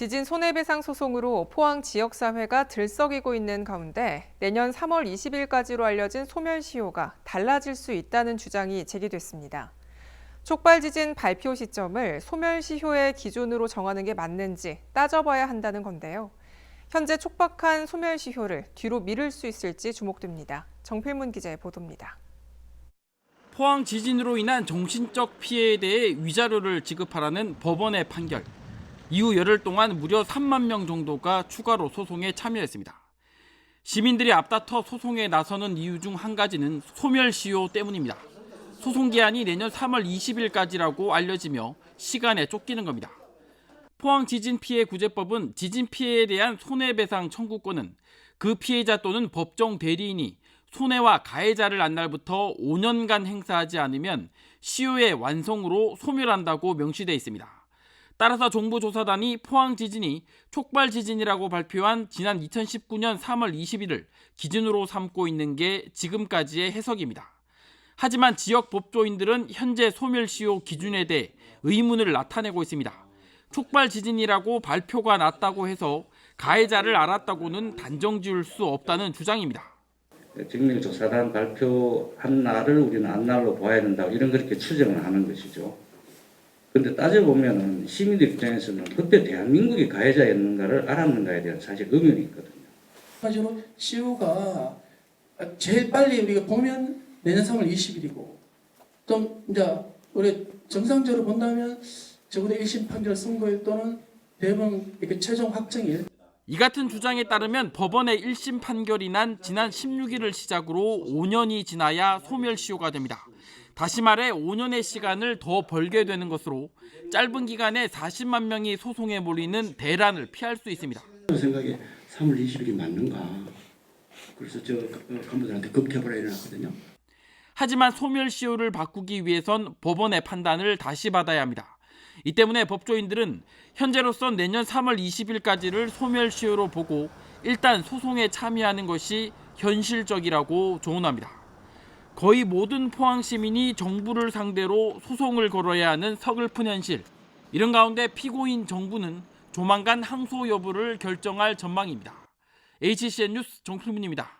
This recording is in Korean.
지진 손해배상 소송으로 포항 지역사회가 들썩이고 있는 가운데 내년 3월 20일까지로 알려진 소멸시효가 달라질 수 있다는 주장이 제기됐습니다. 촉발지진 발표 시점을 소멸시효의 기준으로 정하는 게 맞는지 따져봐야 한다는 건데요. 현재 촉박한 소멸시효를 뒤로 미룰 수 있을지 주목됩니다. 정필문 기자의 보도입니다. 포항 지진으로 인한 정신적 피해에 대해 위자료를 지급하라는 법원의 판결. 이후 열흘 동안 무려 3만 명 정도가 추가로 소송에 참여했습니다. 시민들이 앞다퉈 소송에 나서는 이유 중 한 가지는 소멸시효 때문입니다. 소송 기한이 내년 3월 20일까지라고 알려지며 시간에 쫓기는 겁니다. 포항 지진 피해 구제법은 지진 피해에 대한 손해배상 청구권은 그 피해자 또는 법정 대리인이 손해와 가해자를 안 날부터 5년간 행사하지 않으면 시효의 완성으로 소멸한다고 명시돼 있습니다. 따라서 정부조사단이 포항 지진이 촉발 지진이라고 발표한 지난 2019년 3월 20일을 기준으로 삼고 있는 게 지금까지의 해석입니다. 하지만 지역 법조인들은 현재 소멸시효 기준에 대해 의문을 나타내고 있습니다. 촉발 지진이라고 발표가 났다고 해서 가해자를 알았다고는 단정 지을 수 없다는 주장입니다. 증명조사단 발표한 날을 우리는 안날로 봐야 된다고 이런 그렇게 추정을 하는 것이죠. 그런데 따져보면 시민들 입장에서는 그때 대한민국이 가해자였는가를 알았는가에 대한 사실 의문이 있거든요. 마찬가지로 시효가 제일 빨리 우리가 보면 내년 3월 20일이고 또 이제 우리 정상적으로 본다면 적어도 1심 판결 선고일 또는 대법원 이렇게 최종 확정일. 이 같은 주장에 따르면 법원의 1심 판결이 난 지난 16일을 시작으로 5년이 지나야 소멸시효가 됩니다. 다시 말해 5년의 시간을 더 벌게 되는 것으로 짧은 기간에 40만 명이 소송에 몰리는 대란을 피할 수 있습니다. 제 생각에 3월 20일이 맞는가? 그래서 저 간부들한테 급태보라 일어났거든요. 하지만 소멸시효를 바꾸기 위해선 법원의 판단을 다시 받아야 합니다. 이 때문에 법조인들은 현재로선 내년 3월 20일까지를 소멸시효로 보고 일단 소송에 참여하는 것이 현실적이라고 조언합니다. 거의 모든 포항 시민이 정부를 상대로 소송을 걸어야 하는 서글픈 현실. 이런 가운데 피고인 정부는 조만간 항소 여부를 결정할 전망입니다. HCN 뉴스 정필문입니다.